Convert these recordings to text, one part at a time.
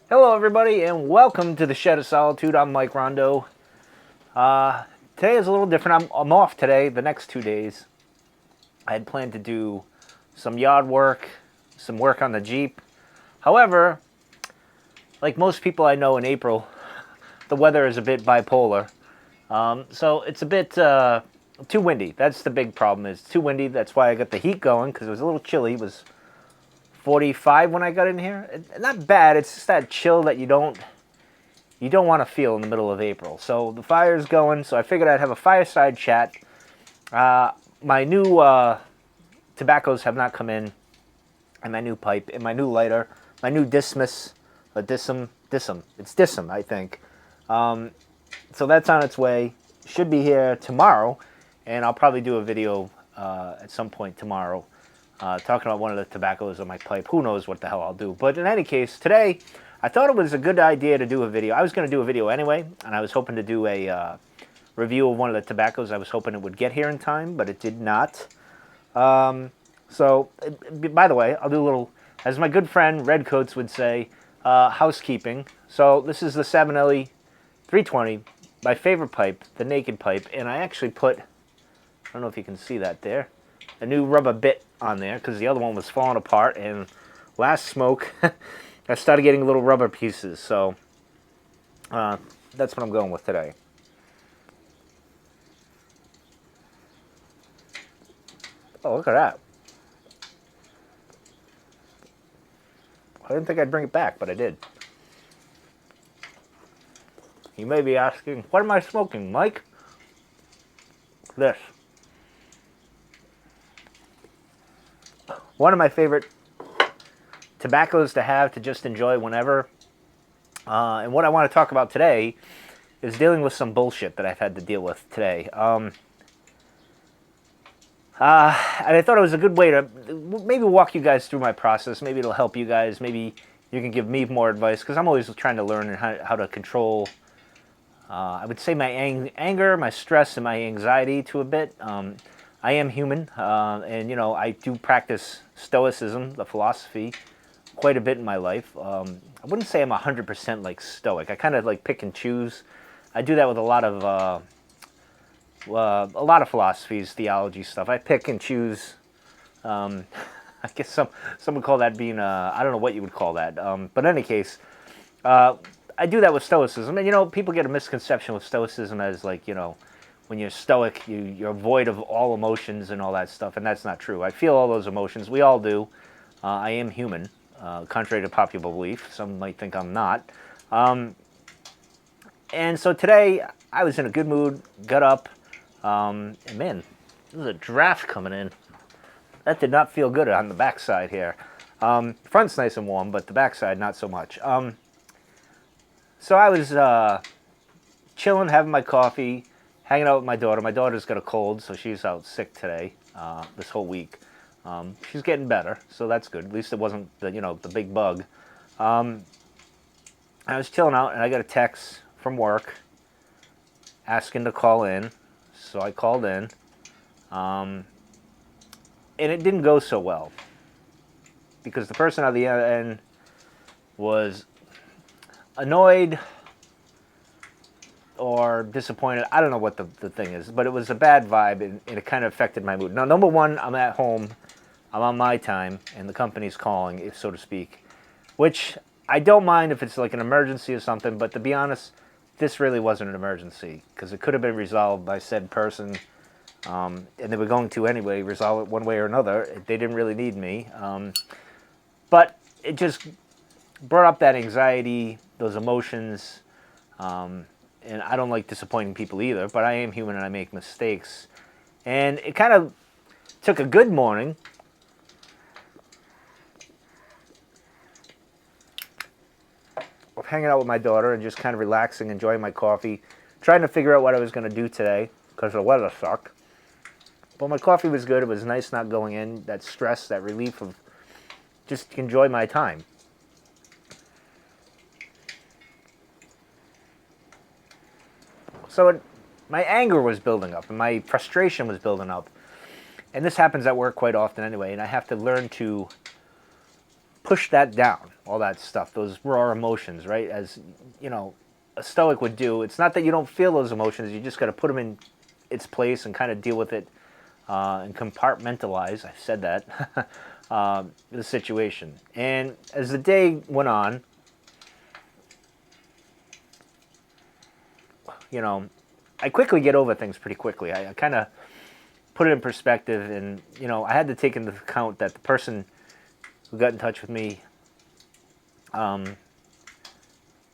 Hello, everybody, and welcome to the Shed of Solitude. I'm Mike Rondo. Today is a little different. I'm off today, the next 2 days. I had planned to do some yard work, some work on the Jeep. However, like most people I know in April, the weather is a bit bipolar. So it's a bit too windy. That's the big problem. It's too windy. That's why I got the heat going, because it was a little chilly. It was 45 when I got in here. Not bad. It's just that chill that you don't want to feel in the middle of April. So the fire's going. So I figured I'd have a fireside chat. My new tobaccos have not come in, and my new pipe, and my new lighter, my new Dismas, Dism. It's Dism, I think. So that's on its way. Should be here tomorrow, and I'll probably do a video at some point tomorrow. Talking about one of the tobaccos on my pipe. Who knows what the hell I'll do. But in any case, today, I thought it was a good idea to do a video. I was going to do a video anyway, and I was hoping to do a review of one of the tobaccos. I was hoping it would get here in time, but it did not. By the way, I'll do a little, as my good friend Redcoats would say, housekeeping. So this is the Savinelli 320, my favorite pipe, the naked pipe, and I actually put, I don't know if you can see that there, a new rubber bit on there because the other one was falling apart, and last smoke I started getting little rubber pieces, so that's what I'm going with today. Oh, look at that. I didn't think I'd bring it back, but I did. You may be asking, what am I smoking, Mike? This. One of my favorite tobaccos to have, to just enjoy whenever. And what I want to talk about today is dealing with some bullshit that I've had to deal with today. And I thought it was a good way to maybe walk you guys through my process. Maybe it'll help you guys. Maybe you can give me more advice, because I'm always trying to learn how to control, I would say, my anger, my stress, and my anxiety to a bit. I am human, and I do practice Stoicism, the philosophy, quite a bit in my life. I wouldn't say I'm 100% like Stoic. I kind of like pick and choose. I do that with a lot of philosophies, theology stuff. I pick and choose. I guess some would call that being I don't know what you would call that. But in any case, I do that with Stoicism, and people get a misconception with Stoicism as like when you're stoic, you're void of all emotions and all that stuff, and that's not true. I feel all those emotions. We all do. I am human, contrary to popular belief. Some might think I'm not. And so today, I was in a good mood, got up, and man, there's a draft coming in. That did not feel good on the backside here. Front's nice and warm, but the backside, not so much. So I was chilling, having my coffee, hanging out with my daughter. My daughter's got a cold, so she's out sick today, this whole week. She's getting better, so that's good. At least it wasn't the big bug. I was chilling out, and I got a text from work asking to call in, so I called in, and it didn't go so well, because the person on the other end was annoyed or disappointed. I don't know what the thing is, but it was a bad vibe, and it kind of affected my mood. Now, number one, I'm at home, I'm on my time, and the company's calling, if so to speak, which I don't mind if it's like an emergency or something, but to be honest, this really wasn't an emergency, because it could have been resolved by said person, and they were going to anyway resolve it one way or another. They didn't really need me, but it just brought up that anxiety, those emotions, and I don't like disappointing people either, but I am human and I make mistakes. And it kind of took a good morning of hanging out with my daughter and just kind of relaxing, enjoying my coffee, trying to figure out what I was going to do today, because the weather sucked. But my coffee was good. It was nice not going in, that stress, that relief of just enjoy my time. So my anger was building up, and my frustration was building up. And this happens at work quite often anyway, and I have to learn to push that down. all that stuff, those raw emotions, right? As you know, a Stoic would do. It's not that you don't feel those emotions; you just got to put them in its place and kind of deal with it and compartmentalize. I said that the situation. And as the day went on, you know, I quickly get over things pretty quickly. I kind of put it in perspective, and you know, I had to take into account that the person who got in touch with me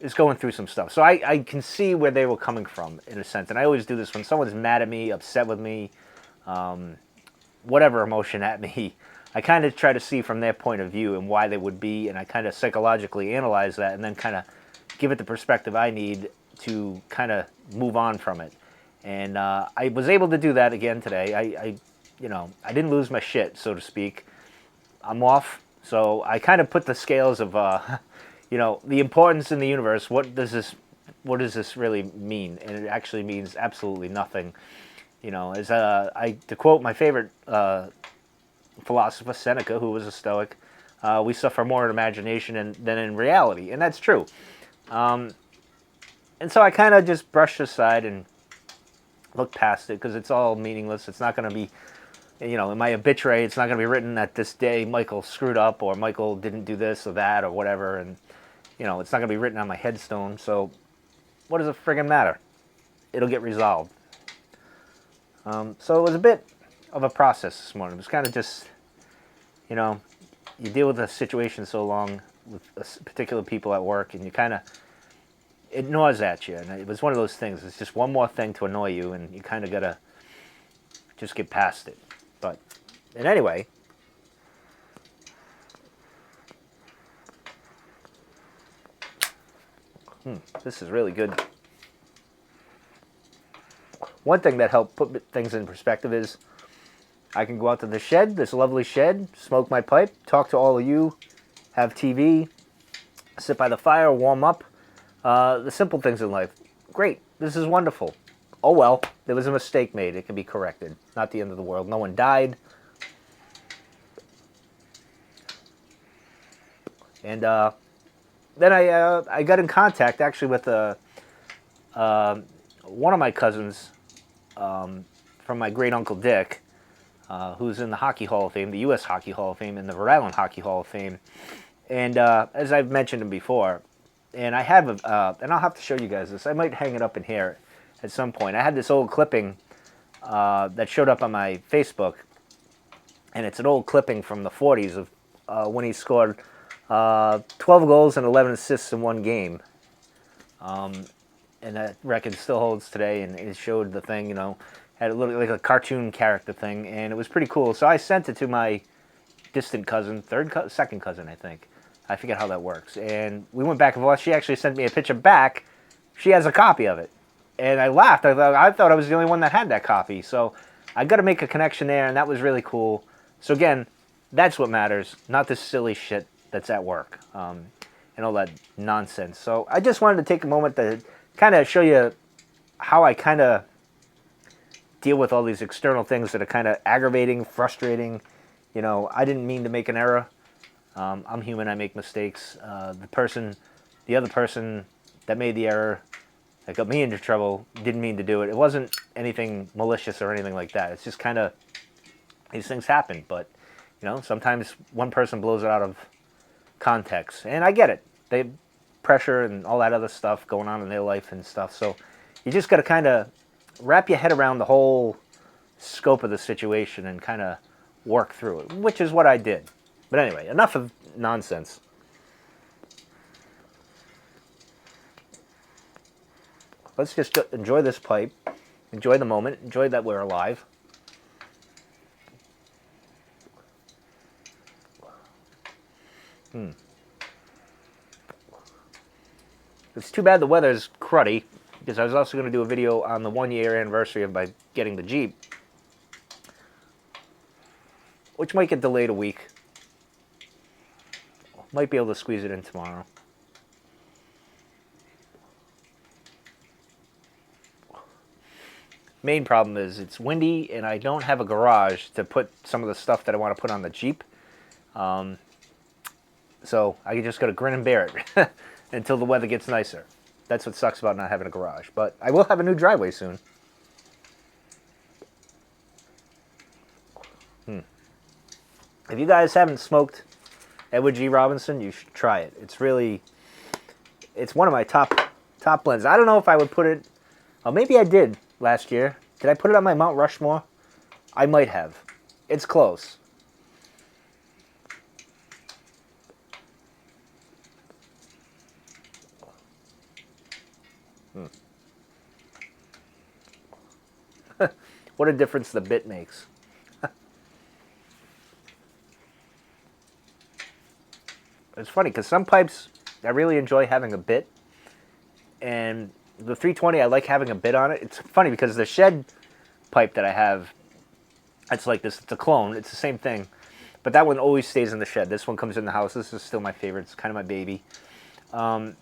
is going through some stuff. So I can see where they were coming from in a sense. And I always do this when someone's mad at me, upset with me, whatever emotion at me. I kind of try to see from their point of view and why they would be, and I kind of psychologically analyze that and then kind of give it the perspective I need to kind of move on from it. And I was able to do that again today. I didn't lose my shit, so to speak. I'm off, so I kind of put the scales of, the importance in the universe. What does this really mean? And it actually means absolutely nothing. As to quote my favorite philosopher, Seneca, who was a Stoic, we suffer more in imagination than in reality, and that's true. And so I kind of just brushed aside and looked past it because it's all meaningless. It's not going to be, in my obituary, it's not going to be written that this day Michael screwed up or Michael didn't do this or that or whatever, and it's not going to be written on my headstone. So what does it friggin' matter? It'll get resolved. So it was a bit of a process this morning. It was kind of just, you deal with a situation so long with particular people at work, and you kind of, it gnaws at you. And it was one of those things. It's just one more thing to annoy you, and you kind of got to just get past it. And anyway, this is really good. One thing that helped put things in perspective is I can go out to the shed, this lovely shed, smoke my pipe, talk to all of you, have TV, sit by the fire, warm up. The simple things in life. Great. This is wonderful. Oh well, there was a mistake made. It can be corrected. Not the end of the world. No one died. And then I got in contact actually with one of my cousins from my great uncle Dick, who's in the Hockey Hall of Fame, the U.S. Hockey Hall of Fame, and the Rhode Island Hockey Hall of Fame. And as I've mentioned him before, and I have, and I'll have to show you guys this. I might hang it up in here at some point. I had this old clipping that showed up on my Facebook, and it's an old clipping from the 40s of when he scored 12 goals and 11 assists in one game. And that record still holds today, and it showed the thing, had a little like a cartoon character thing, and it was pretty cool. So I sent it to my distant cousin, second cousin, I think. I forget how that works. And we went back and forth. She actually sent me a picture back. She has a copy of it. And I laughed. I thought I was the only one that had that copy. So I got to make a connection there, and that was really cool. So again, that's what matters, not this silly shit that's at work and all that nonsense. So I just wanted to take a moment to kind of show you how I kind of deal with all these external things that are kind of aggravating, frustrating. I didn't mean to make an error. I'm human. I make mistakes. The other person that made the error that got me into trouble didn't mean to do it. It wasn't anything malicious or anything like that. It's just kind of, these things happen. But, sometimes one person blows it out of context. And I get it. They pressure and all that other stuff going on in their life and stuff. So you just got to kind of wrap your head around the whole scope of the situation and kind of work through it, which is what I did. But anyway, enough of nonsense. Let's just enjoy this pipe, enjoy the moment, enjoy that we're alive. It's too bad the weather's cruddy, because I was also going to do a video on the 1-year anniversary of my getting the Jeep, which might get delayed a week. Might be able to squeeze it in tomorrow. Main problem is it's windy and I don't have a garage to put some of the stuff that I want to put on the Jeep. So I just got to grin and bear it until the weather gets nicer. That's what sucks about not having a garage. But I will have a new driveway soon. If you guys haven't smoked Edward G. Robinson, you should try it. It's one of my top blends. I don't know if I would put it, oh, maybe I did last year. Did I put it on my Mount Rushmore? I might have. It's close. What a difference the bit makes. It's funny because some pipes I really enjoy having a bit, and the 320 I like having a bit on it. It's funny because the shed pipe that I have, it's like this. It's a clone. It's the same thing, but that one always stays in the shed. This one comes in the house. This is still my favorite. It's kind of my baby. That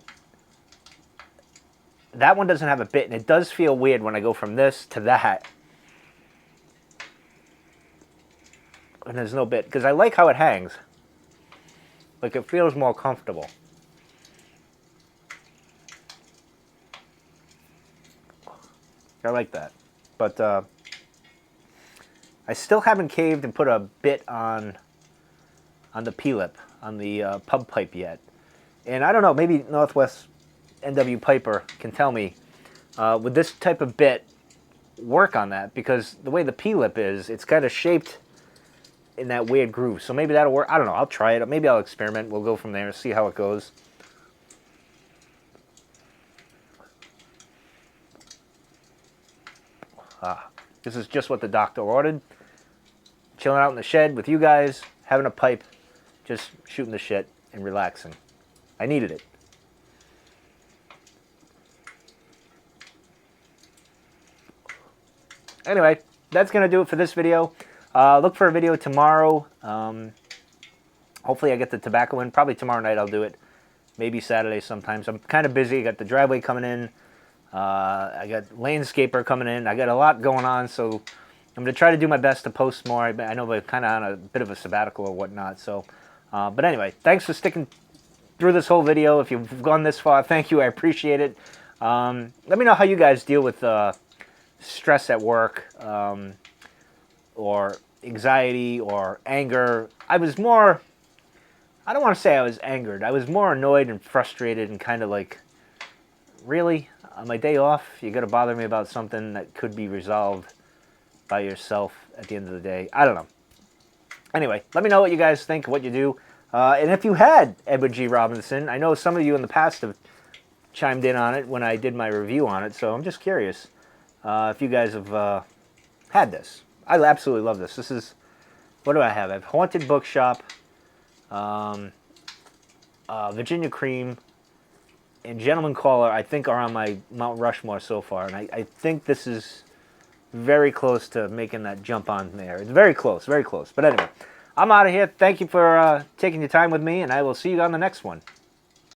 one doesn't have a bit, and it does feel weird when I go from this to that. And there's no bit, because I like how it hangs. Like, it feels more comfortable. I like that. But I still haven't caved and put a bit on the P-lip, on the pub pipe yet. And I don't know, maybe Northwest NW Piper can tell me, would this type of bit work on that? Because the way the P-lip is, it's kind of shaped in that weird groove. So maybe that'll work. I don't know. I'll try it. Maybe I'll experiment. We'll go from there, see how it goes. This is just what the doctor ordered. Chilling out in the shed with you guys, having a pipe, just shooting the shit and relaxing. I needed it. Anyway, that's going to do it for this video. Look for a video tomorrow. Hopefully I get the tobacco in. Probably tomorrow night I'll do it. Maybe Saturday sometimes. I'm kind of busy. I got the driveway coming in. I got landscaper coming in. I got a lot going on, so I'm going to try to do my best to post more. I know we're kind of on a bit of a sabbatical or whatnot. So, but anyway, thanks for sticking through this whole video. If you've gone this far, thank you. I appreciate it. Let me know how you guys deal with stress at work, or anxiety or anger. I was more, I don't want to say I was angered. I was more annoyed and frustrated and kind of like, really? On my day off, you got to bother me about something that could be resolved by yourself at the end of the day? I don't know. Anyway, let me know what you guys think, what you do. And if you had Edward G. Robinson, I know some of you in the past have chimed in on it when I did my review on it, so I'm just curious if you guys have had this. I absolutely love this. This is, what do I have? I have Haunted Bookshop, Virginia Cream, and Gentleman Caller, I think, are on my Mount Rushmore so far. And I think this is very close to making that jump on there. It's very close, very close. But anyway, I'm out of here. Thank you for taking your time with me, and I will see you on the next one.